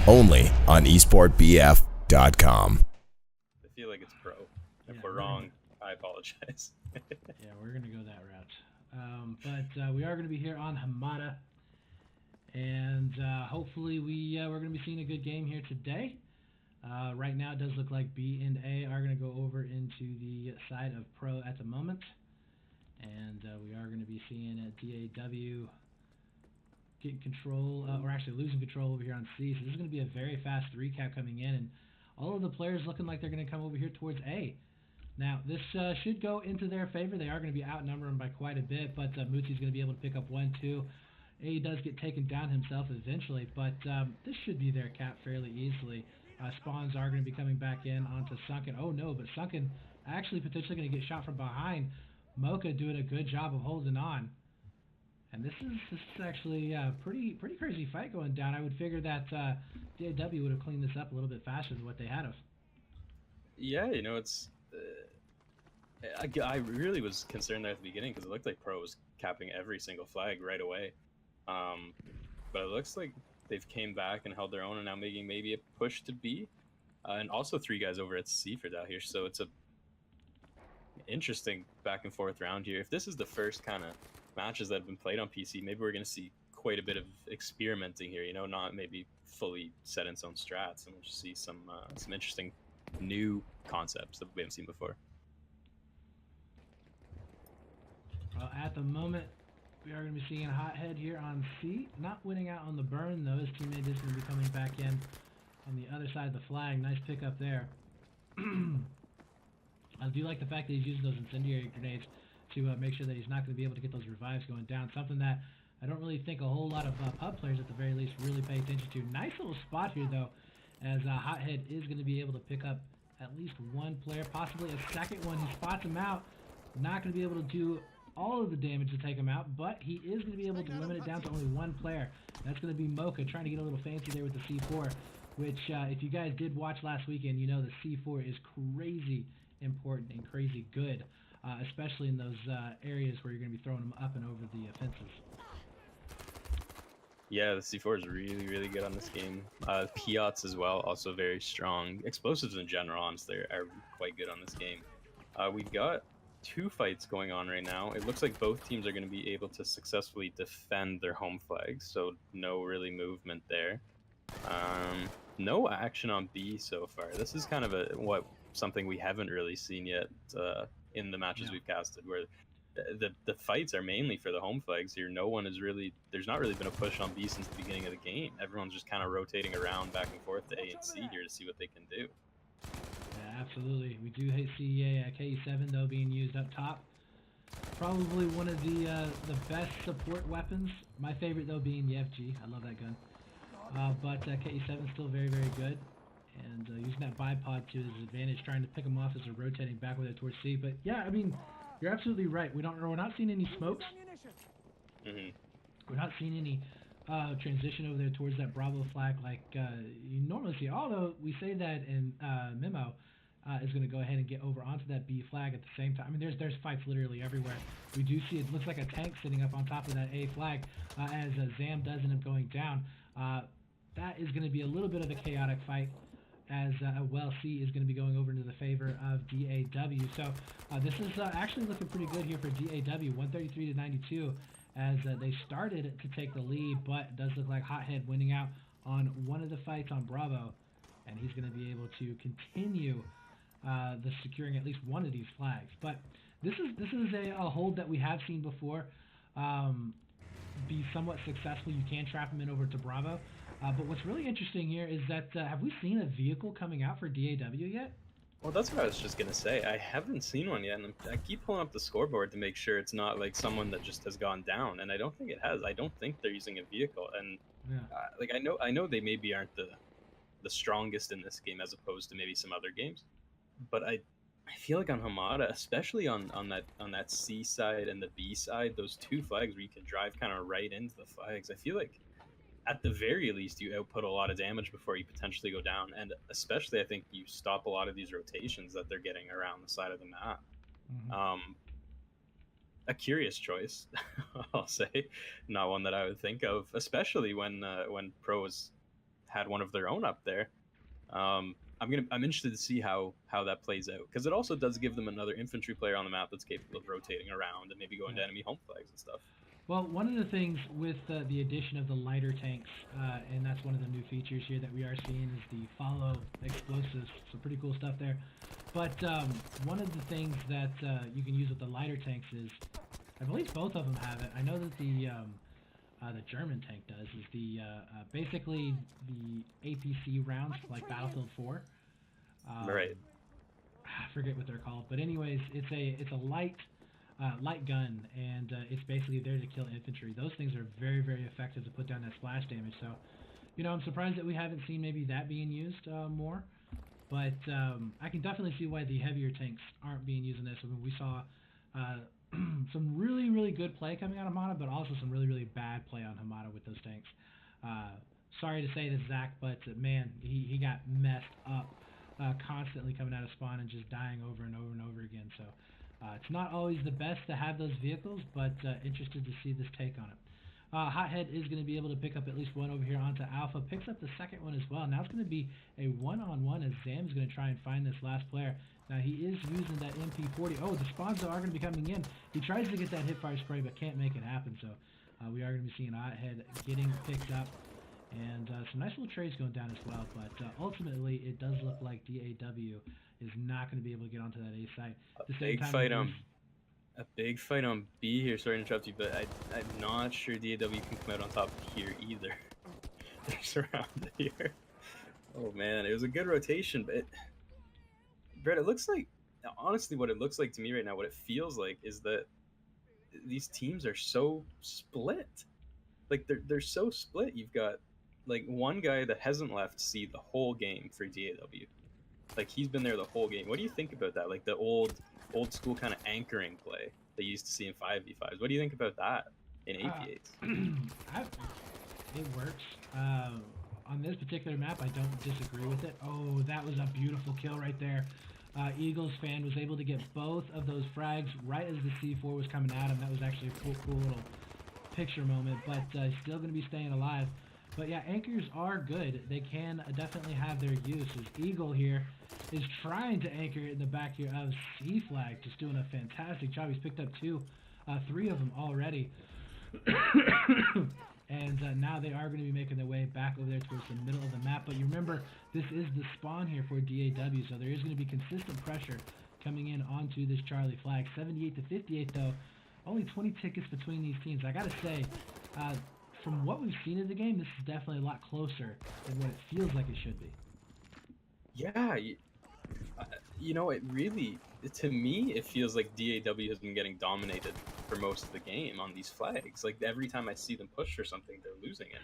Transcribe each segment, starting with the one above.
only on esportbf.com. I feel like it's pro. If we're wrong, I apologize. Yeah, we're going to go that route. But we are going to be here on Hamada. And hopefully we're going to be seeing a good game here today. Right now it does look like B and A are going to go over into the side of Pr0w at the moment. And we are going to be seeing DAW getting control, or actually losing control over here on C. So this is going to be a very fast recap coming in. And all of the players looking like they're going to come over here towards A. Now, this should go into their favor. They are going to be outnumbered by quite a bit, but Mootsy's going to be able to pick up 1-2. A does get taken down himself eventually, but this should be their cap fairly easily. Spawns are going to be coming back in onto Sunken. Oh no, but Sunken actually potentially going to get shot from behind. Mocha doing a good job of holding on. And this is actually a pretty crazy fight going down. I would figure that DAW would have cleaned this up a little bit faster than what they had of. Yeah, you know, it's... I really was concerned there at the beginning because it looked like Pr0w was capping every single flag right away. But it looks like they've came back and held their own and now making maybe a push to B. And also 3 guys over at C for DAW here, so it's a interesting back and forth round here. If this is the first kind of matches that have been played on PC, maybe we're going to see quite a bit of experimenting here, you know, not maybe fully set in stone strats, and we'll just see some interesting new concepts that we haven't seen before. Well, at the moment, we are going to be seeing Hothead here on C. Not winning out on the burn, though. His teammate is going to be coming back in on the other side of the flag. Nice pickup there. I do like the fact that he's using those incendiary grenades to make sure that he's not going to be able to get those revives going down. Something that I don't really think a whole lot of pub players, at the very least, really pay attention to. Nice little spot here, though, as Hothead is going to be able to pick up at least one player, possibly a second one. He spots him out. Not going to be able to do all of the damage to take him out, but he is going to be able to limit it down to only one player. That's going to be Mocha, trying to get a little fancy there with the C4, which if you guys did watch last weekend, you know the C4 is crazy important and crazy good, especially in those areas where you're going to be throwing them up and over the fences. Yeah, the C4 is really, really good on this game. Piots as well, also very strong. Explosives in general, honestly, are quite good on this game. We've got 2 fights going on right now. It looks like both teams are going to be able to successfully defend their home flags, so no really movement there. No action on B so far. This is kind of something we haven't really seen yet in the matches we've casted, where the fights are mainly for the home flags here. No one is really, there's not really been a push on B since the beginning of the game. Everyone's just kind of rotating around back and forth to A and C here to see what they can do. Yeah, absolutely. We do see a KE7 though being used up top. Probably one of the best support weapons. My favorite though being the FG. I love that gun. But KE7 is still very, very good. And using that bipod to his advantage, trying to pick him off as they're rotating back with it towards C. But yeah, I mean, you're absolutely right. We're not seeing any smokes. We're not seeing any transition over there towards that Bravo flag like you normally see. Although we say that in Memo is going to go ahead and get over onto that B flag at the same time. I mean, there's fights literally everywhere. We do see it looks like a tank sitting up on top of that A flag as Zam does end up going down. That is going to be a little bit of a chaotic fight, as well C is going to be going over into the favor of DAW. So this is actually looking pretty good here for DAW, 133 to 92, as they started to take the lead, but it does look like Hothead winning out on one of the fights on Bravo, and he's going to be able to continue the securing at least one of these flags. But this is a hold that we have seen before be somewhat successful. You can trap him in over to Bravo. But what's really interesting here is that have we seen a vehicle coming out for DAW yet? Well, that's what I was just going to say. I haven't seen one yet, and I keep pulling up the scoreboard to make sure it's not like someone that just has gone down, and I don't think it has. I don't think they're using a vehicle, and like I know they maybe aren't the strongest in this game as opposed to maybe some other games, but I feel like on Hamada, especially on that C side and the B side, those 2 flags where you can drive kind of right into the flags, I feel like at the very least, you output a lot of damage before you potentially go down, and especially I think you stop a lot of these rotations that they're getting around the side of the map. A curious choice, I'll say, not one that I would think of, especially when Pr0w had one of their own up there. I'm interested to see how that plays out, because it also does give them another infantry player on the map that's capable of rotating around and maybe going to enemy home flags and stuff. Well, one of the things with the addition of the lighter tanks, and that's one of the new features here that we are seeing, is the follow explosives. So pretty cool stuff there. But one of the things that you can use with the lighter tanks is, I believe both of them have it. I know that the German tank does, is the basically the APC rounds, like Battlefield 4. Right. I forget what they're called, but anyways, it's a light gun, and it's basically there to kill infantry. Those things are very, very effective to put down that splash damage. So, you know, I'm surprised that we haven't seen maybe that being used more. But I can definitely see why the heavier tanks aren't being used in this. I mean, we saw some really, really good play coming out of Hamada, but also some really, really bad play on Hamada with those tanks. Sorry to say this, Zach, but man, he got messed up constantly coming out of spawn and just dying over and over and over again. So it's not always the best to have those vehicles, but interested to see this take on it. Hothead is going to be able to pick up at least one over here onto Alpha, picks up the second one as well. Now it's going to be a one-on-one as Zam's going to try and find this last player. Now he is using that MP40. Oh, the spawns are going to be coming in. He tries to get that hipfire spray, but can't make it happen. So we are going to be seeing Hothead getting picked up. And some nice little trades going down as well. But ultimately, it does look like DAW is not going to be able to get onto that A site. A big fight on B here. Sorry to interrupt you, but I'm not sure DAW can come out on top here either. They're surrounded here. Oh man, it was a good rotation, but Brett, it looks like, honestly, what it looks like to me right now, what it feels like, is that these teams are so split. Like they're so split. You've got like one guy that hasn't left C the whole game for DAW. Like he's been there the whole game. What do you think about that? Like the old school kind of anchoring play that you used to see in 5v5s. What do you think about that in 8v8s? It works. On this particular map, I don't disagree with it. Oh, that was a beautiful kill right there. Eagles fan was able to get both of those frags right as the C4 was coming at him. That was actually a cool little picture moment, but still going to be staying alive. But yeah, anchors are good. They can definitely have their use. As Eagle here is trying to anchor it in the back here of C-Flag, just doing a fantastic job. He's picked up three of them already. And now they are going to be making their way back over there towards the middle of the map. But you remember, this is the spawn here for DAW, so there is going to be consistent pressure coming in onto this Charlie flag. 78 to 58 though. Only 20 tickets between these teams. I gotta say, from what we've seen in the game, this is definitely a lot closer than what it feels like it should be. Yeah, you know, it really, to me, it feels like DAW has been getting dominated for most of the game on these flags. Like every time I see them push for something, they're losing it.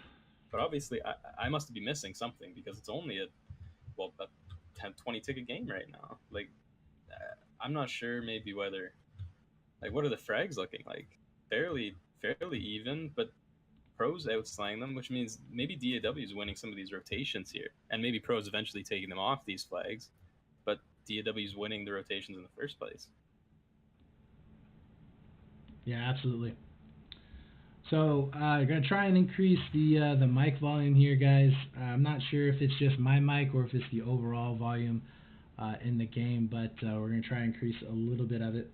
But obviously, I must be missing something, because it's only a 20 ticket game right now. Like, I'm not sure maybe whether, like, what are the frags looking like? Fairly even, but Pr0w's outslaying them, which means maybe DAW is winning some of these rotations here, and maybe Pr0w's eventually taking them off these flags, but DAW is winning the rotations in the first place. Yeah, absolutely. So I'm gonna try and increase the mic volume here, guys. I'm not sure if it's just my mic or if it's the overall volume in the game, but we're gonna try and increase a little bit of it.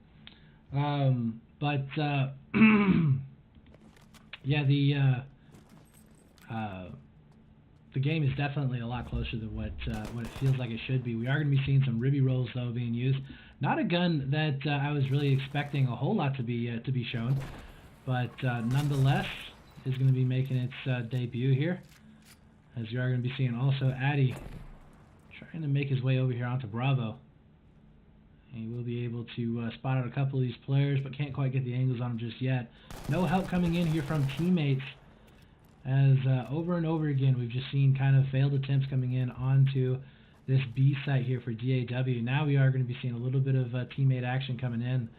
Yeah, the game is definitely a lot closer than what it feels like it should be. We are going to be seeing some ribby rolls though being used. Not a gun that I was really expecting a whole lot to be shown, but nonetheless is going to be making its debut here. As you are going to be seeing also Addy trying to make his way over here onto Pr0w. He will be able to spot out a couple of these players, but can't quite get the angles on them just yet. No help coming in here from teammates, as over and over again we've just seen kind of failed attempts coming in onto this B site here for DAW. Now we are going to be seeing a little bit of teammate action coming in,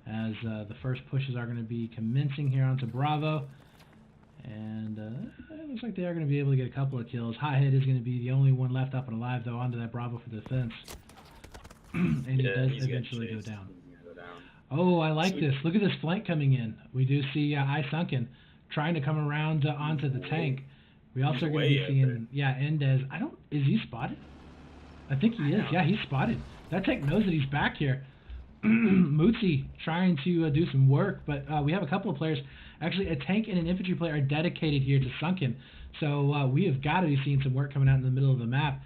as the first pushes are going to be commencing here onto Pr0w. And it looks like they are going to be able to get a couple of kills. Hothead is going to be the only one left up and alive though onto that Pr0w for the defense. And yeah, it does eventually go down. Oh, I like this. Look at this flank coming in. We do see Sunken trying to come around onto the tank. We also are going to way be out seeing, yeah, Endez. Is he spotted? I think he is. Yeah, he's spotted. That tank knows that he's back here. Mootsie trying to do some work, but we have a couple of players. Actually, a tank and an infantry player are dedicated here to Sunken. So we have got to be seeing some work coming out in the middle of the map,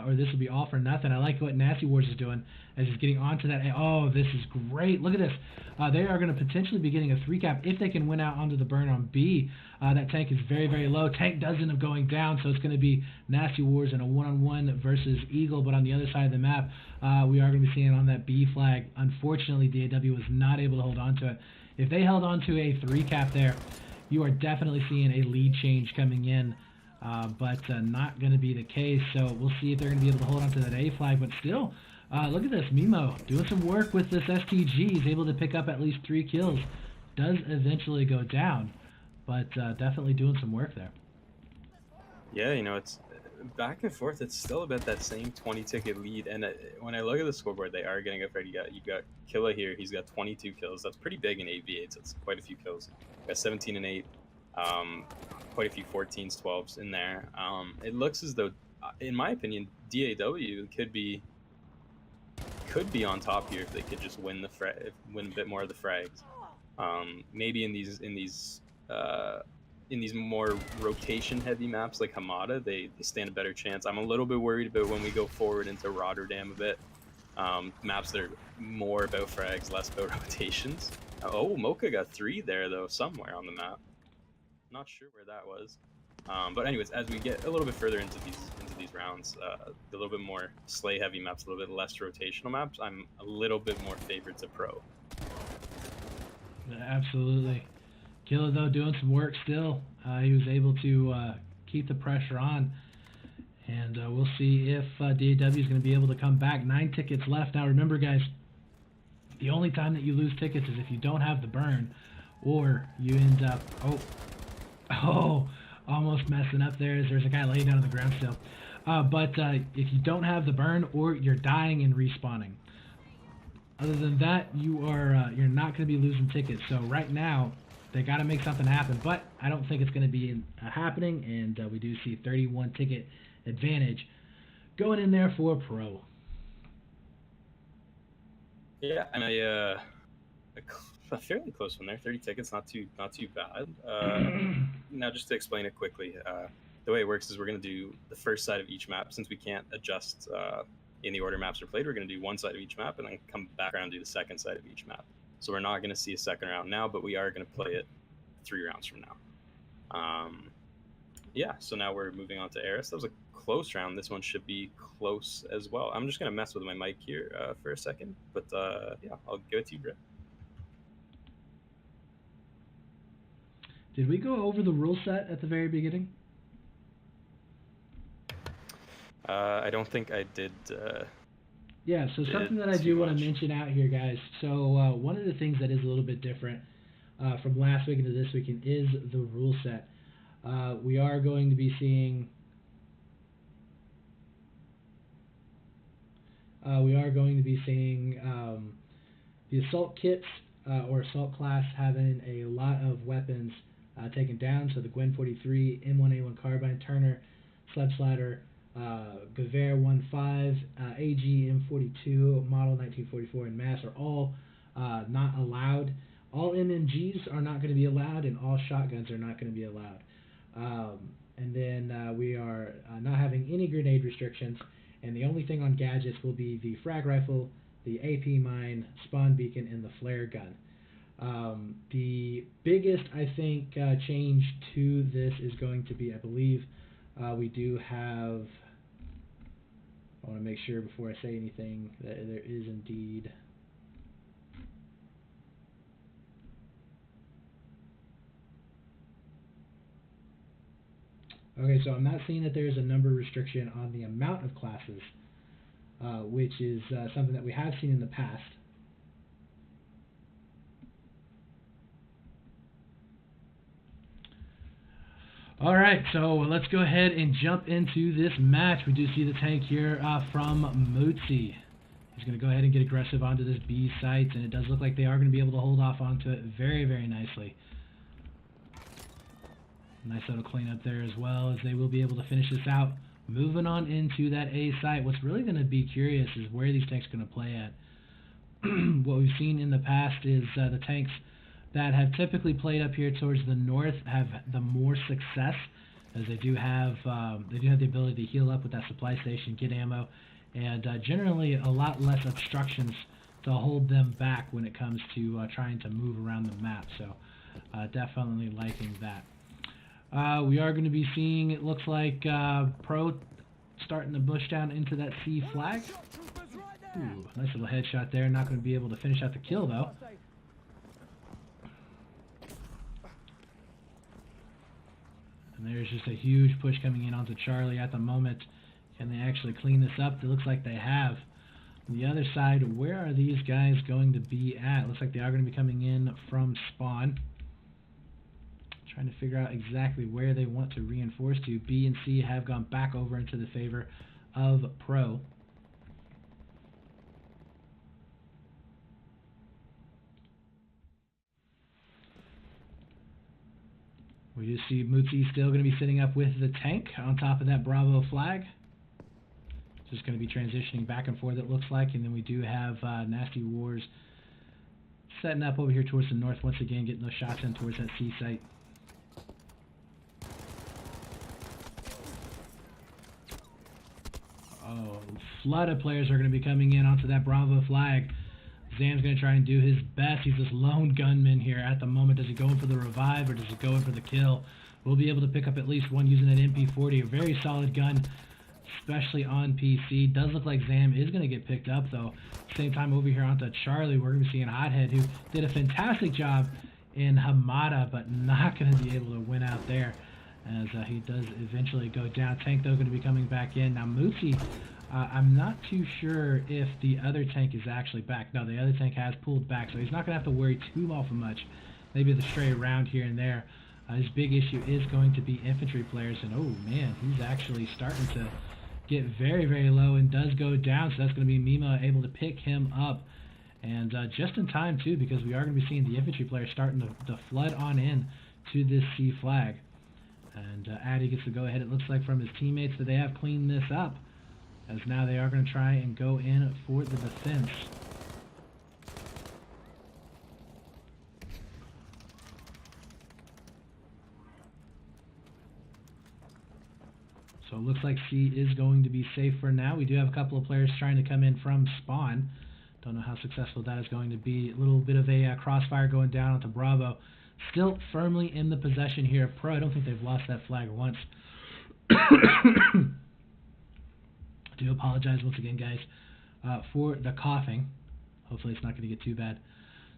or this will be all for nothing. I like what Nasty Wars is doing as he's getting onto that. Oh, this is great. Look at this. They are going to potentially be getting a 3-cap if they can win out onto the burn on B. That tank is very, very low. Tank does end up going down, so it's going to be Nasty Wars in a one-on-one versus Eagle. But on the other side of the map, we are going to be seeing it on that B flag. Unfortunately, DAW was not able to hold on to it. If they held on to a 3-cap there, you are definitely seeing a lead change coming in. But not going to be the case, so we'll see if they're going to be able to hold on to that A flag. But still, look at this. Mimo doing some work with this STG. He's able to pick up at least 3 kills. Does eventually go down, but definitely doing some work there. Yeah, you know, it's back and forth. It's still about that same 20-ticket lead. And when I look at the scoreboard, they are getting up ready. You got Killa here. He's got 22 kills. That's pretty big in 8v8s. That's quite a few kills. Got 17 and 8. Quite a few 14s, 12s in there. It looks as though, in my opinion, DAW could be on top here if they could just win a bit more of the frags. Maybe in these more rotation-heavy maps like Hamada, they stand a better chance. I'm a little bit worried about when we go forward into Rotterdam a bit. Maps that are more about frags, less about rotations. Oh, Mocha got 3 there though, somewhere on the map. Not sure where that was, but anyways, as we get a little bit further into these rounds, a little bit more sleigh heavy maps, a little bit less rotational maps, I'm a little bit more favored to Pro. Absolutely. Killa though doing some work still. He was able to keep the pressure on, and we'll see if DAW is going to be able to come back. 9 tickets left. Now remember, guys, the only time that you lose tickets is if you don't have the burn, or you end up almost messing up there as there's a guy laying down on the ground still. But if you don't have the burn, or you're dying and respawning. Other than that, you're not going to be losing tickets. So right now, they got to make something happen. But I don't think it's going to be happening, and we do see 31 ticket advantage going in there for Pro. Yeah, and a fairly close one there. 30 tickets, not too bad. Now, just to explain it quickly, the way it works is we're going to do the first side of each map. Since we can't adjust in the order maps are played, we're going to do one side of each map and then come back around and do the second side of each map. So we're not going to see a second round now, but we are going to play it 3 rounds from now. Yeah, so now we're moving on to Eris. That was a close round. This one should be close as well. I'm just going to mess with my mic here for a second, but yeah, I'll go to you, Brett. Did we go over the rule set at the very beginning? I don't think I did. Yeah, so something that I do want to mention out here, guys. So one of the things that is a little bit different from last week into this weekend is the rule set. We are going to be seeing the assault kits or assault class having a lot of weapons taken down. So the Gwen 43, M1A1 carbine, Turner, sled slider, Gewehr 1.5, AG M42, model 1944, and MASS are all not allowed. All MMGs are not going to be allowed, and all shotguns are not going to be allowed. And then we are not having any grenade restrictions, and the only thing on gadgets will be the frag rifle, the AP mine, spawn beacon, and the flare gun. The biggest, I think, change to this is going to be, I believe, we do have, I want to make sure before I say anything that there is indeed okay, so I'm not seeing that there's a number restriction on the amount of classes, which is something that we have seen in the past. All right, so let's go ahead and jump into this match. We do see the tank here from Mootsie. He's going to go ahead and get aggressive onto this B site, and it does look like they are going to be able to hold off onto it very, very nicely. Nice little cleanup there as well, as they will be able to finish this out. Moving on into that A site. What's really going to be curious is where these tanks are going to play at. What we've seen in the past is the tanks that have typically played up here towards the north have the more success, as they do have the ability to heal up with that supply station, get ammo, and generally a lot less obstructions to hold them back when it comes to trying to move around the map. So definitely liking that. We are going to be seeing, it looks like, Pro starting to push down into that C flag. Ooh, nice little headshot there. Not going to be able to finish out the kill, though. And there's just a huge push coming in onto Charlie at the moment. Can they actually clean this up? It looks like they have. On the other side, where are these guys going to be at? Looks like they are going to be coming in from spawn. Trying to figure out exactly where they want to reinforce to. B and C have gone back over into the favor of Pro. We just see Mutsi still going to be sitting up with the tank on top of that Bravo flag. Just going to be transitioning back and forth, it looks like. And then we do have Nasty Wars setting up over here towards the north once again, getting those shots in towards that C site. Oh, flood of players are going to be coming in onto that Bravo flag. Zam's going to try and do his best. He's this lone gunman here at the moment. Does he go in for the revive or does he go in for the kill? We'll be able to pick up at least one using an MP40, a very solid gun, especially on PC. Does look like Zam is going to get picked up, though. Same time over here onto Charlie, we're going to be seeing Hothead, who did a fantastic job in Hamada, but not going to be able to win out there, as he does eventually go down. Tank, though, going to be coming back in. Now, Mutsi, I'm not too sure if the other tank is actually back. No, the other tank has pulled back, so he's not going to have to worry too awful much. Maybe the stray around here and there. His big issue is going to be infantry players, and oh man, he's actually starting to get very, very low and does go down, so that's going to be Mima able to pick him up. And just in time, too, because we are going to be seeing the infantry players starting to flood on in to this C flag. And Addy gets to go ahead, it looks like, from his teammates that they have cleaned this up, as now they are going to try and go in for the defense. So it looks like C is going to be safe for now. We do have a couple of players trying to come in from spawn. Don't know how successful that is going to be. A little bit of a crossfire going down onto Bravo. Still firmly in the possession here of Pro. I don't think they've lost that flag once. I do apologize once again, guys, for the coughing. Hopefully it's not going to get too bad.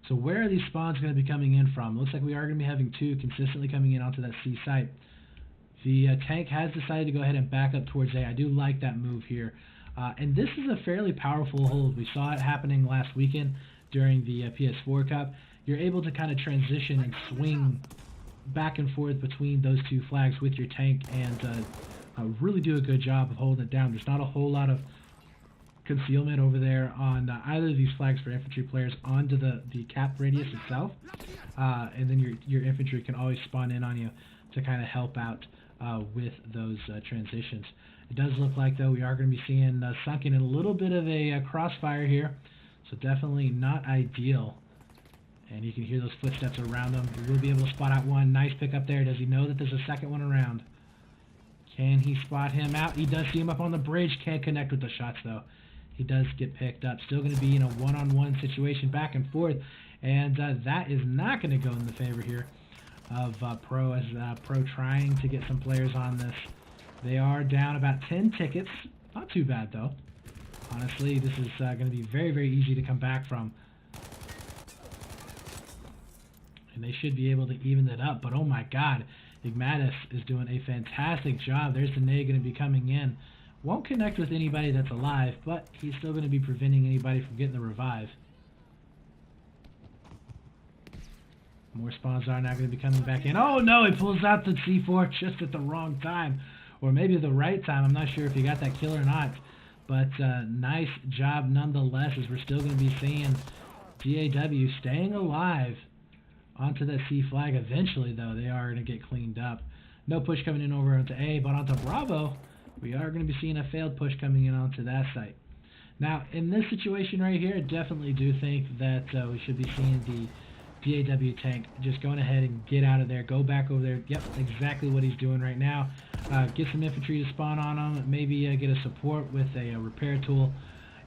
So where are these spawns going to be coming in from? Looks like we are going to be having two consistently coming in onto that C site. The tank has decided to go ahead and back up towards A. I do like that move here. And this is a fairly powerful hold. We saw it happening last weekend during the PS4 Cup. You're able to kind of transition and swing back and forth between those two flags with your tank and really do a good job of holding it down. There's not a whole lot of concealment over there on either of these flags for infantry players onto the cap radius itself. And then your infantry can always spawn in on you to kind of help out with those transitions. It does look like, though, we are going to be seeing sunken in a little bit of a crossfire here, so definitely not ideal. And you can hear those footsteps around him. We will be able to spot out one. Nice pick up there. Does he know that there's a second one around? Can he spot him out? He does see him up on the bridge. Can't connect with the shots, though. He does get picked up. Still going to be in a one-on-one situation back and forth, and that is not going to go in the favor here of Pro, as Pro trying to get some players on this. They are down about 10 tickets. Not too bad, though. Honestly, this is going to be very, very easy to come back from. And they should be able to even it up. But oh my god, Igmatis is doing a fantastic job. There's the nade going to be coming in. Won't connect with anybody that's alive, but he's still going to be preventing anybody from getting the revive. More spawns are now going to be coming back in. Oh no, he pulls out the C4 just at the wrong time. Or maybe the right time. I'm not sure if he got that kill or not. But nice job nonetheless, as we're still going to be seeing DAW staying alive onto that C flag. Eventually, though, they are going to get cleaned up. No push coming in over onto A, but onto Bravo, we are going to be seeing a failed push coming in onto that site. Now, in this situation right here, I definitely do think that we should be seeing the DAW tank just going ahead and get out of there, go back over there. Yep, exactly what he's doing right now. Get some infantry to spawn on him, maybe get a support with a repair tool,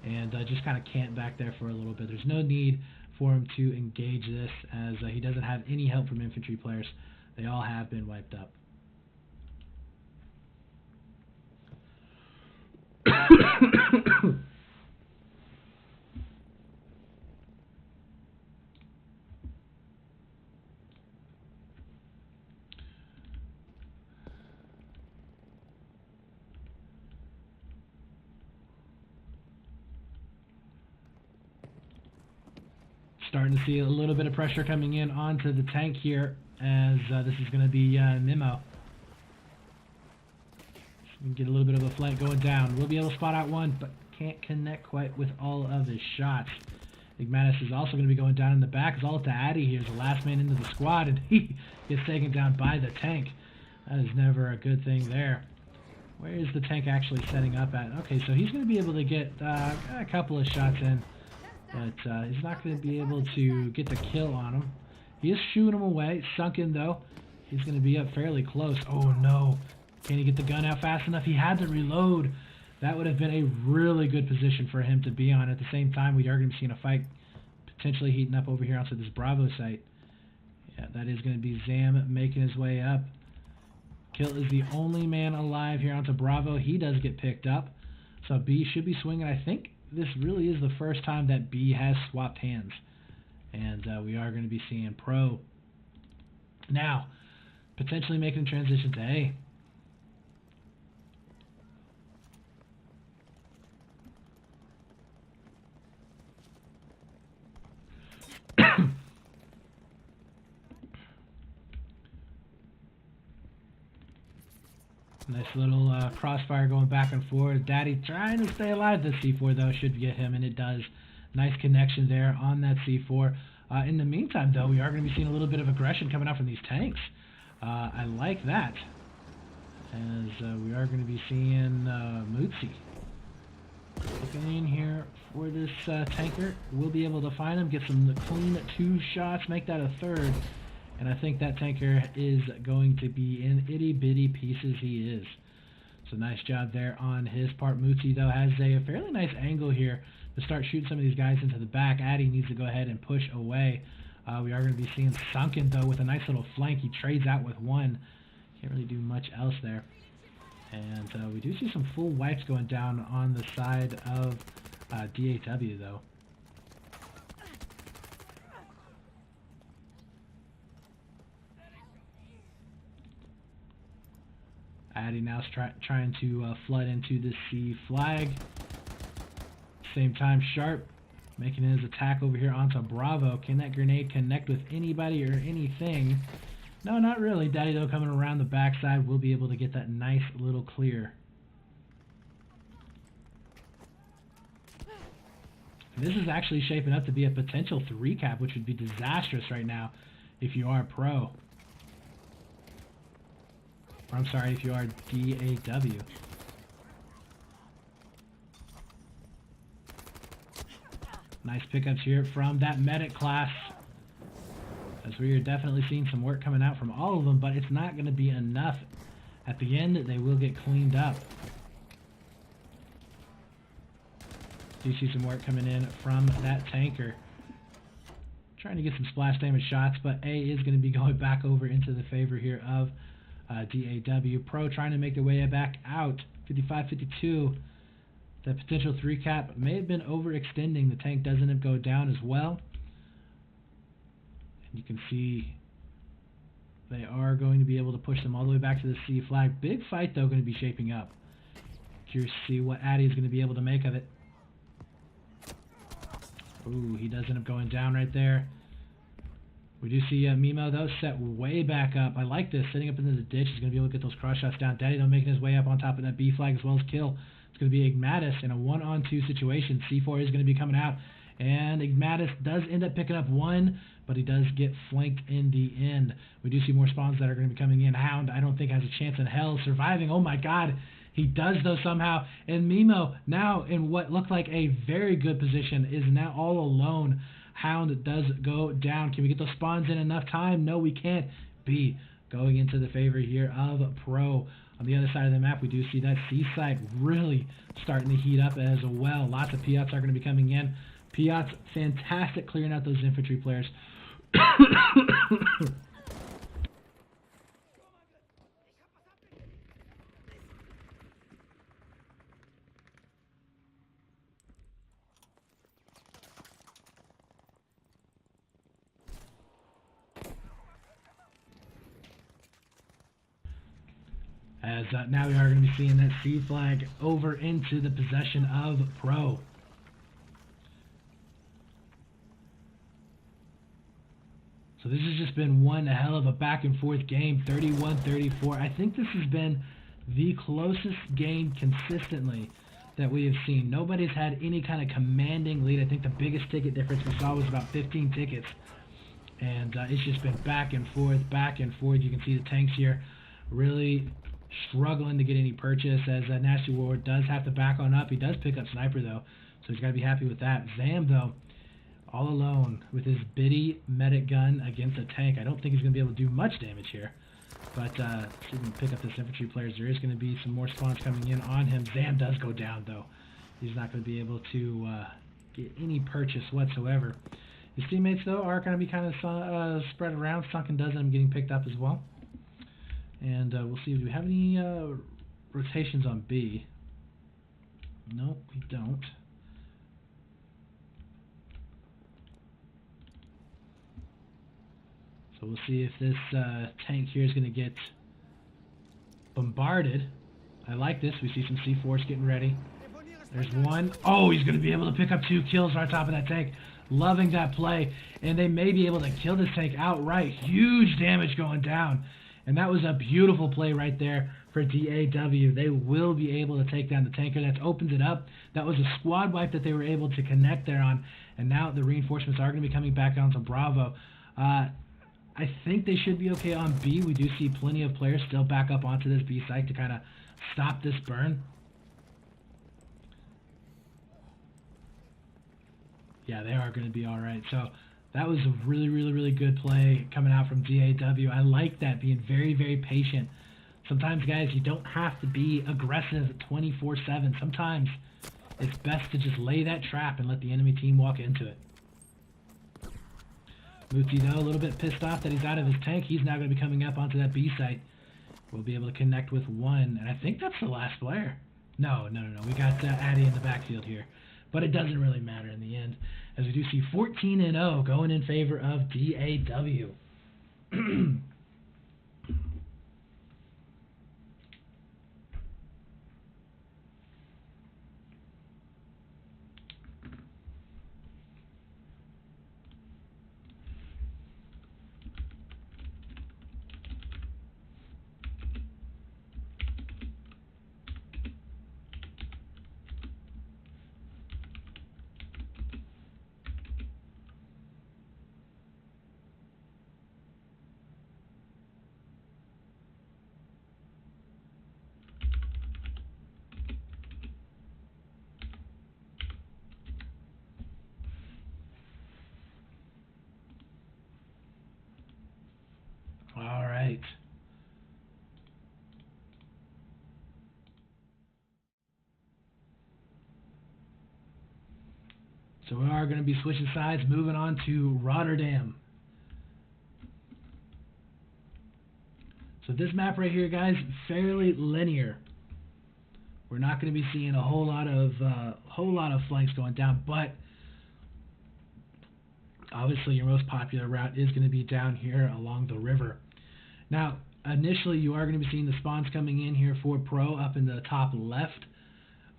and just kind of camp back there for a little bit. There's no need for him to engage this, as he doesn't have any help from infantry players. They all have been wiped up. Starting to see a little bit of pressure coming in onto the tank here, as this is going to be Mimo. We can get a little bit of a flank going down. We'll be able to spot out one, but can't connect quite with all of his shots. Igmatis is also going to be going down in the back. It's all up to Addy here, the last man into the squad, and he gets taken down by the tank. That is never a good thing there. Where is the tank actually setting up at? Okay, so he's going to be able to get a couple of shots in, but he's not going to be able to get the kill on him. He is shooting him away. Sunken, though. He's going to be up fairly close. Oh, no. Can he get the gun out fast enough? He had to reload. That would have been a really good position for him to be on. At the same time, we are going to be seeing a fight potentially heating up over here onto this Bravo site. Yeah, that is going to be Zam making his way up. Kill is the only man alive here onto Bravo. He does get picked up. So B should be swinging. I think this really is the first time that B has swapped hands. And we are going to be seeing Pr0w now potentially making a transition to A. Nice little crossfire going back and forth. Daddy trying to stay alive. The C4, though, should get him, and it does. Nice connection there on that C4. In the meantime, though, we are going to be seeing a little bit of aggression coming out from these tanks. I like that, as we are going to be seeing Mootsie looking in here for this tanker. We'll be able to find him, get some clean 2 shots, make that a 3rd. And I think that tanker is going to be in itty-bitty pieces. He is. So nice job there on his part. Mootsie, though, has a fairly nice angle here to start shooting some of these guys into the back. Addy needs to go ahead and push away. We are going to be seeing Sunken, though, with a nice little flank. He trades out with 1. Can't really do much else there. And we do see some full wipes going down on the side of DAW, though. Addy now trying to flood into the C flag. Same time, Sharp making his attack over here onto Bravo. Can that grenade connect with anybody or anything? No, not really. Daddy, though, coming around the backside, will be able to get that nice little clear. And this is actually shaping up to be a potential 3-cap, which would be disastrous right now if you are Pr0w. Or I'm sorry, if you are DAW. Nice pickups here from that medic class, as we are definitely seeing some work coming out from all of them, but it's not going to be enough. At the end, they will get cleaned up. Do see some work coming in from that tanker. Trying to get some splash damage shots, but A is going to be going back over into the favor here of DAW. Pr0w trying to make their way back out. 55-52. The potential 3-cap may have been overextending. The tank does end up go down as well. And you can see they are going to be able to push them all the way back to the C flag. Big fight, though, going to be shaping up. Curious to see what Addy is going to be able to make of it. Ooh, he does end up going down right there. We do see Mimo, though, set way back up. I like this. Setting up into the ditch. He's going to be able to get those cross shots down. Daddy, though, making his way up on top of that B flag as well as kill. It's going to be Igmatis in a 1-on-2 situation. C4 is going to be coming out And Igmatis does end up picking up one, but he does get flanked in the end. We do see more spawns that are going to be coming in. Hound, I don't think has a chance in hell surviving. Oh my god, he does though somehow. And Mimo, now in what looked like a very good position, is now all alone. Hound does go down. Can we get those spawns in enough time? No, we can't. B going into the favor here of Pro. On the other side of the map, we do see that Seaside really starting to heat up as well. Lots of Pr0ws are going to be coming in. Pr0ws, fantastic clearing out those infantry players. As now we are going to be seeing that C flag over into the possession of Pro. So this has just been one hell of a back and forth game, 31-34. I think this has been the closest game consistently that we have seen. Nobody's had any kind of commanding lead. I think the biggest ticket difference we saw was about 15 tickets. And it's just been back and forth, back and forth. You can see the tanks here really struggling to get any purchase, as Nasty Warlord does have to back on up. He does pick up Sniper though, so he's got to be happy with that. Zam though, all alone with his bitty medic gun against a tank. I don't think he's going to be able to do much damage here, but see if we can pick up this infantry players. There is going to be some more spawns coming in on him. Zam does go down though. He's not going to be able to get any purchase whatsoever. His teammates though are going to be kind of spread around. Sunken does end up getting picked up as well. And we'll see, do we have any rotations on B? Nope, we don't. So we'll see if this tank here is going to get bombarded. I like this. We see some C4s getting ready. There's one. Oh, he's going to be able to pick up 2 kills on top of that tank. Loving that play. And they may be able to kill this tank outright. Huge damage going down. And that was a beautiful play right there for DAW. They will be able to take down the tanker. That opens it up. That was a squad wipe that they were able to connect there on. And now the reinforcements are going to be coming back onto Bravo. I think they should be okay on B. We do see plenty of players still back up onto this B site to kind of stop this burn. Yeah, they are going to be all right. So that was a really, really, really good play coming out from DAW. I like that, being very, very patient. Sometimes, guys, you don't have to be aggressive 24/7. Sometimes it's best to just lay that trap and let the enemy team walk into it. Muti, though, a little bit pissed off that he's out of his tank. He's now going to be coming up onto that B site. We'll be able to connect with one, and I think that's the last player. No. We got Addy in the backfield here. But it doesn't really matter in the end, as we do see 14-0 going in favor of DAW. All right. So we are going to be switching sides, moving on to Rotterdam. So this map right here, guys, fairly linear. We're not going to be seeing a whole lot of flanks going down, but obviously your most popular route is going to be down here along the river. Now, initially you are going to be seeing the spawns coming in here for Pr0w up in the top left,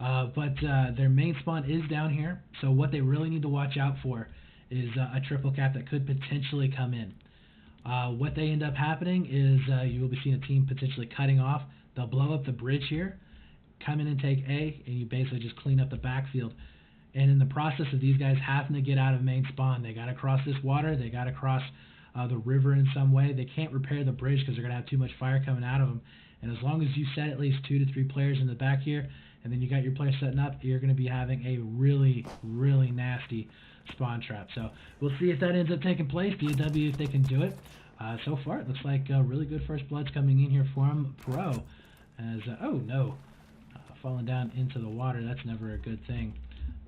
but their main spawn is down here. So what they really need to watch out for is a triple cap that could potentially come in. What they end up happening is you will be seeing a team potentially cutting off. They'll blow up the bridge here, come in and take A, and you basically just clean up the backfield. And in the process of these guys having to get out of main spawn, they got to cross this water, they got to cross the river in some way. They can't repair the bridge because they're going to have too much fire coming out of them. And as long as you set at least 2 to 3 players in the back here, and then you got your players setting up, you're going to be having a really, really nasty spawn trap. So we'll see if that ends up taking place. DAW, if they can do it. So far, it looks like really good first bloods coming in here from Pr0w. As oh no, falling down into the water. That's never a good thing.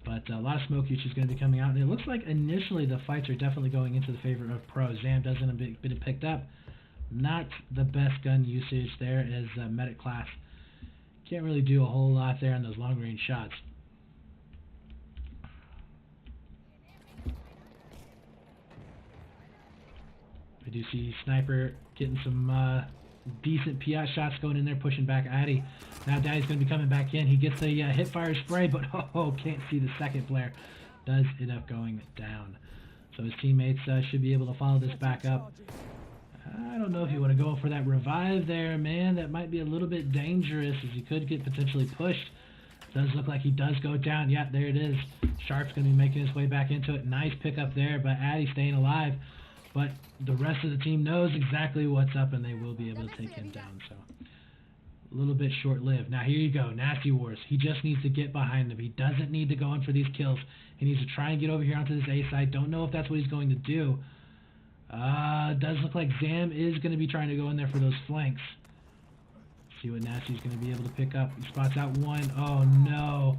But a lot of smoke usage is going to be coming out, and it looks like initially the fights are definitely going into the favor of Pr0w. Zam doesn't a bit picked up. Not the best gun usage there as medic class. Can't really do a whole lot there on those long range shots. I do see Sniper getting some decent P.I. shots going in there, pushing back Addy. Now Daddy's going to be coming back in. He gets the hip fire spray, but can't see the second player. Does end up going down. So his teammates should be able to follow this back up. I don't know if you want to go for that revive there, man. That might be a little bit dangerous as he could get potentially pushed. Does look like he does go down. Yeah, there it is. Sharp's going to be making his way back into it. Nice pickup there, but Addy staying alive. But the rest of the team knows exactly what's up, and they will be able to take him down. So a little bit short-lived. Now here you go, Nasty Wars. He just needs to get behind them. He doesn't need to go in for these kills. He needs to try and get over here onto this A side. Don't know if that's what he's going to do. Does look like Zam is going to be trying to go in there for those flanks. See what Nasty's going to be able to pick up. He spots out one. Oh no,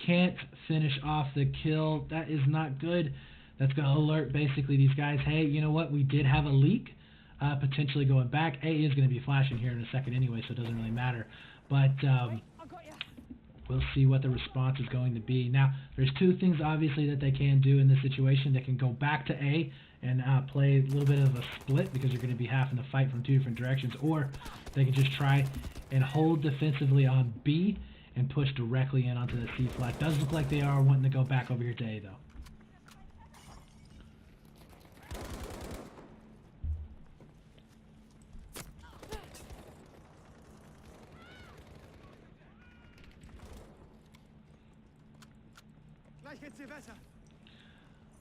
can't finish off the kill. That is not good. That's going to alert basically these guys, hey, you know what, we did have a leak, potentially going back. A is going to be flashing here in a second anyway, so it doesn't really matter. But we'll see what the response is going to be. Now, there's two things, obviously, that they can do in this situation. They can go back to A and play a little bit of a split because they're going to be having to fight from two different directions, or they can just try and hold defensively on B and push directly in onto the C flag. Does look like they are wanting to go back over here to A, though.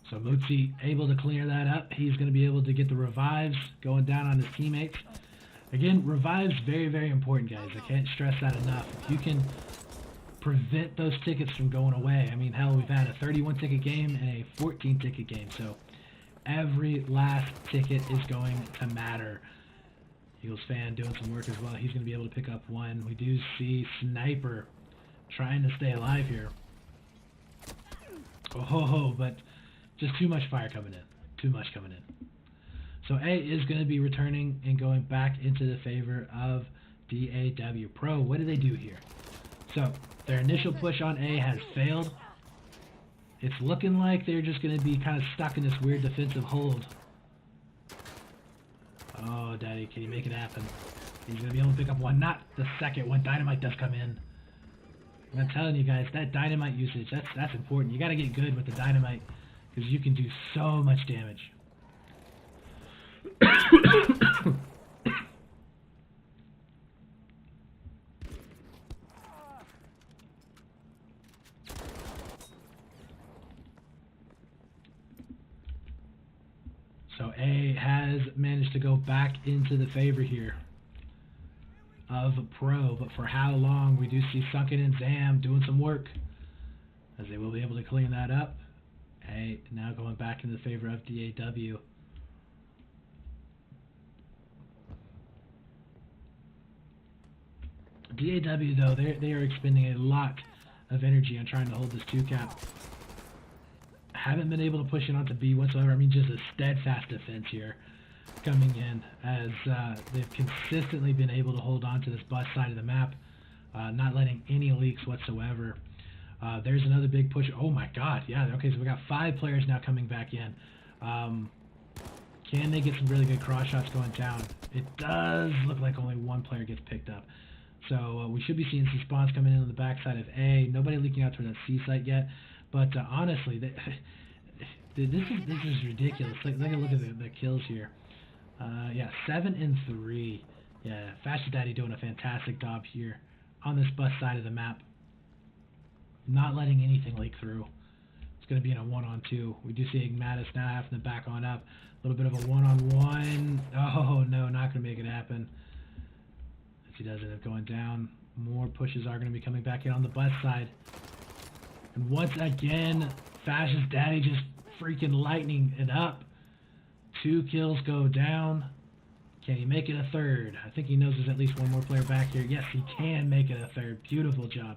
So Mutsi able to clear that up. He's going to be able to get the revives going down on his teammates. Again, revives very, very important, guys. I can't stress that enough. If you can prevent those tickets from going away. I mean, hell, we've had a 31-ticket game and a 14-ticket game. So every last ticket is going to matter. Eagles fan doing some work as well. He's going to be able to pick up one. We do see Sniper trying to stay alive here. Oh, but just too much fire coming in. Too much coming in. So A is going to be returning and going back into the favor of DAW. Pr0w, what do they do here? So their initial push on A has failed. It's looking like they're just going to be kind of stuck in this weird defensive hold. Oh, Daddy, can you make it happen? He's going to be able to pick up one, not the second one. Dynamite does come in. I'm telling you guys, that dynamite usage, that's important. You got to get good with the dynamite because you can do so much damage. So A has managed to go back into the favor here of Pr0w, but for how long? We do see Sunken and Zam doing some work as they will be able to clean that up. A now going back into the favor of DAW. DAW, though, they are expending a lot of energy on trying to hold this 2-cap. Haven't been able to push it onto B whatsoever. I mean, just a steadfast defense here coming in as they've consistently been able to hold on to this bus side of the map, not letting any leaks whatsoever. There's another big push. Oh my god, yeah, okay, so we got 5 players now coming back in. Can they get some really good cross shots going down? It does look like only 1 player gets picked up. So we should be seeing some spawns coming in on the backside of A. Nobody leaking out to that C site yet. But honestly, this is ridiculous. Look at the kills here. Yeah, 7 and 3. Yeah, Fastest Daddy doing a fantastic job here on this bus side of the map. Not letting anything leak through. going to be in a 1-on-2. We do see Ignatus now having to back on up. A little bit of a 1-on-1. Oh, no, not going to make it happen. As he does end up going down. More pushes are going to be coming back in on the bus side. And once again, Fash's daddy just freaking lightning it up. 2 kills go down. Can he make it a third? I think he knows there's at least one more player back here. Yes, he can make it a third. Beautiful job.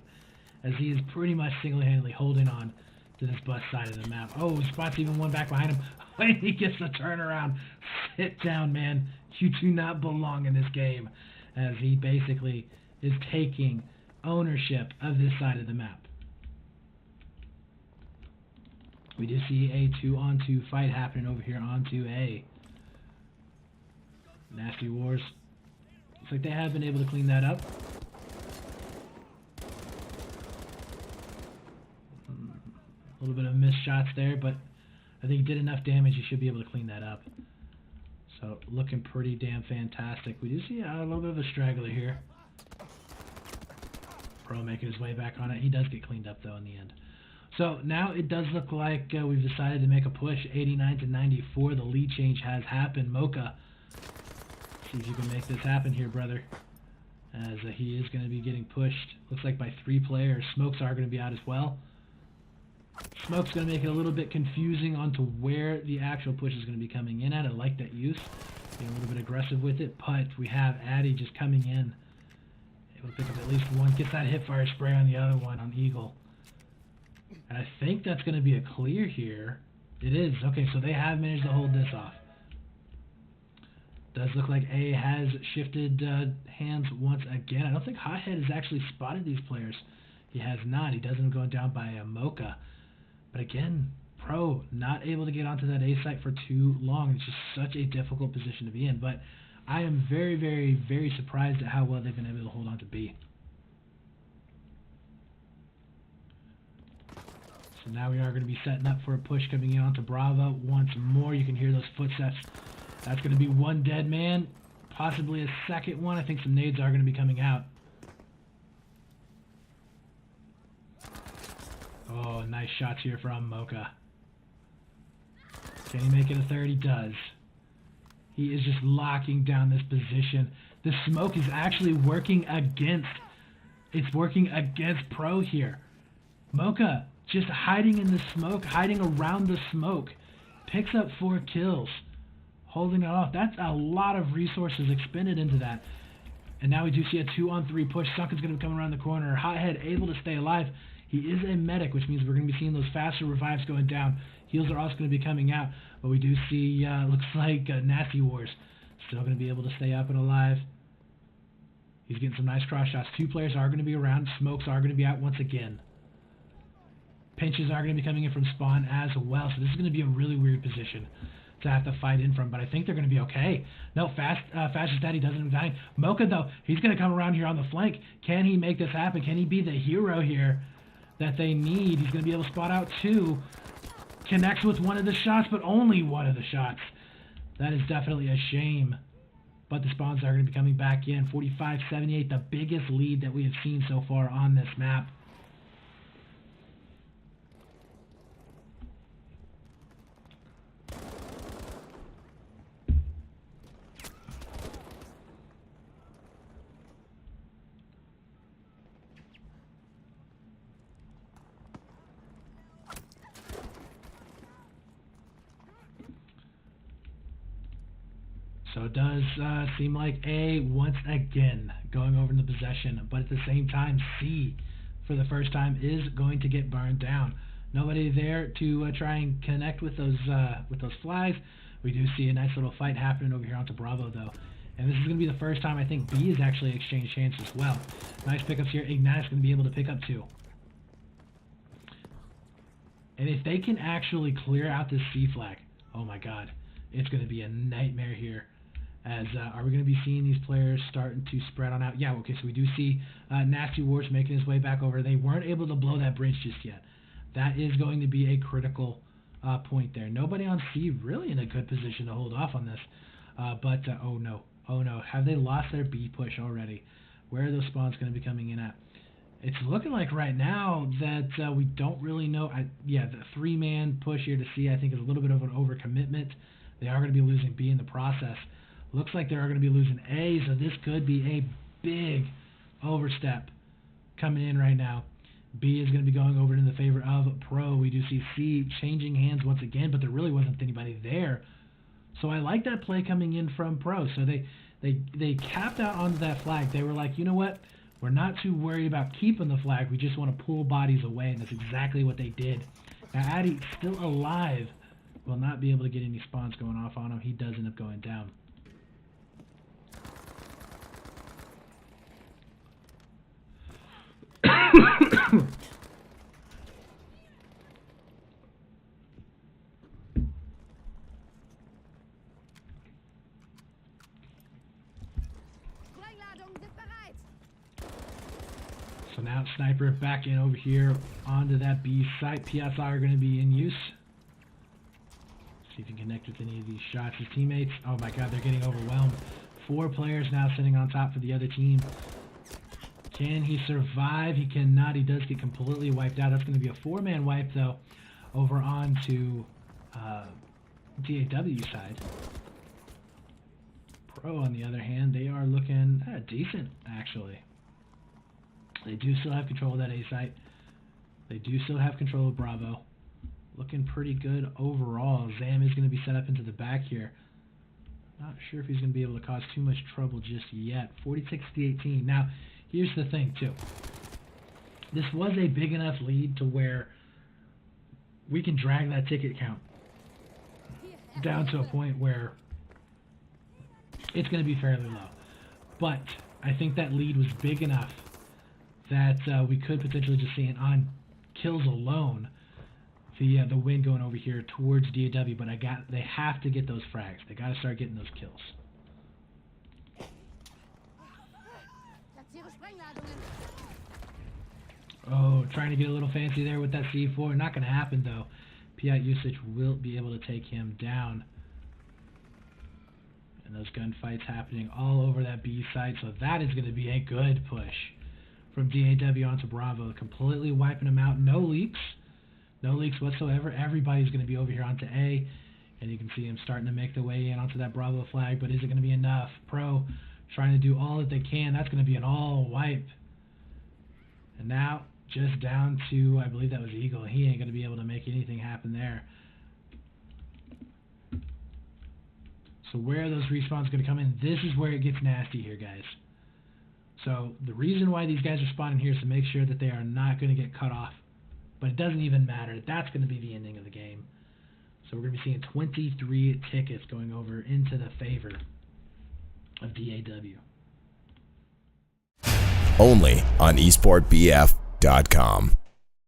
As he is pretty much single-handedly holding on to this bus side of the map. Oh, spots even one back behind him. When he gets the turnaround. Sit down, man. You do not belong in this game. As he basically is taking ownership of this side of the map. We do see a 2-on-2 fight happening over here on 2A. Nasty Wars. Looks like they have been able to clean that up. A little bit of missed shots there, but I think he did enough damage. He should be able to clean that up. So looking pretty damn fantastic. We do see a little bit of a straggler here. Pr0w making his way back on it. He does get cleaned up though in the end. So now it does look like we've decided to make a push. 89-94. The lead change has happened. Mocha, see if you can make this happen here, brother. As he is going to be getting pushed. Looks like by 3 players. Smokes are going to be out as well. Smoke's going to make it a little bit confusing onto where the actual push is going to be coming in at. I like that use. Being a little bit aggressive with it. But we have Addy just coming in. Able to pick up at least one. Gets that hip fire spray on the other one on Eagle. And I think that's going to be a clear here. It is. Okay, so they have managed to hold this off. Does look like A has shifted hands once again. I don't think Hothead has actually spotted these players. He has not. He doesn't go down by a Mocha. But again, Pr0w not able to get onto that A site for too long. It's just such a difficult position to be in. But I am very, very, very surprised at how well they've been able to hold on to B. So now we are going to be setting up for a push coming in onto Bravo. Once more, you can hear those footsteps. That's going to be one dead man, possibly a second one. I think some nades are going to be coming out. Oh, nice shots here from Mocha. Can he make it a third? He does. He is just locking down this position. The smoke is actually working against. It's working against Pr0w here. Mocha just hiding in the smoke, hiding around the smoke. Picks up 4 kills. Holding it off. That's a lot of resources expended into that. And now we do see a 2-on-3 push. Sunken's going to come around the corner. Hothead able to stay alive. He is a medic, which means we're going to be seeing those faster revives going down. Heals are also going to be coming out. But we do see, looks like Nasty Wars still going to be able to stay up and alive. He's getting some nice cross shots. 2 players are going to be around. Smokes are going to be out once again. Pinches are going to be coming in from spawn as well. So this is going to be a really weird position to have to fight in from, but I think they're going to be okay. No, Fastest Daddy doesn't die. Mocha, though, he's going to come around here on the flank. Can he make this happen? Can he be the hero here that they need? He's going to be able to spot out 2. Connects with one of the shots, but only one of the shots. That is definitely a shame. But the spawns are going to be coming back in. 45-78, the biggest lead that we have seen so far on this map. So it does seem like A, once again, going over in the possession. But at the same time, C, for the first time, is going to get burned down. Nobody there to try and connect with those flags. We do see a nice little fight happening over here onto Bravo, though. And this is going to be the first time I think B has actually exchanged hands as well. Nice pickups here. Ignatius going to be able to pick up 2. And if they can actually clear out this C flag, oh my god, it's going to be a nightmare here. As are we going to be seeing these players starting to spread on out? Yeah, okay, so we do see Nasty Wars making his way back over. They weren't able to blow that bridge just yet. That is going to be a critical point there. Nobody on C really in a good position to hold off on this. Oh no. Have they lost their B push already? Where are those spawns going to be coming in at? It's looking like right now that we don't really know. The 3-man push here to C, I think, is a little bit of an overcommitment. They are going to be losing B in the process. Looks like they are going to be losing A, so this could be a big overstep coming in right now. B is going to be going over in the favor of Pr0w. We do see C changing hands once again, but there really wasn't anybody there. So I like that play coming in from Pr0w. So they capped out onto that flag. They were like, you know what? We're not too worried about keeping the flag. We just want to pull bodies away, and that's exactly what they did. Now, Addy, still alive, will not be able to get any spawns going off on him. He does end up going down. So now Sniper back in over here onto that B site. Pr0w are going to be in use. See if he can connect with any of these shots. His teammates, oh my god, they're getting overwhelmed. 4 players now sitting on top for the other team. Can he survive? He cannot. He does get completely wiped out. That's going to be a 4-man wipe, though, over onto DAW side. Pr0w, on the other hand, they are looking decent, actually. They do still have control of that A site. They do still have control of Bravo. Looking pretty good overall. Zam is going to be set up into the back here. Not sure if he's going to be able to cause too much trouble just yet. 46-18. Now, here's the thing, too. This was a big enough lead to where we can drag that ticket count down to a point where it's going to be fairly low. But I think that lead was big enough that we could potentially just see it on kills alone, the win going over here towards DAW. But they have to get those frags. They got to start getting those kills. Oh, trying to get a little fancy there with that C4. Not going to happen, though. PI usage will be able to take him down. And those gunfights happening all over that B site. So that is going to be a good push from DAW onto Bravo. Completely wiping him out. No leaks. No leaks whatsoever. Everybody's going to be over here onto A. And you can see him starting to make their way in onto that Bravo flag. But is it going to be enough? Pr0w trying to do all that they can. That's going to be an all wipe. And now just down to, I believe that was Eagle. He ain't going to be able to make anything happen there. So where are those respawns going to come in? This is where it gets nasty here, guys. So the reason why these guys are spawning here is to make sure that they are not going to get cut off. But it doesn't even matter. That's going to be the ending of the game. So we're going to be seeing 23 tickets going over into the favor of DAW. Only on esportbf.com.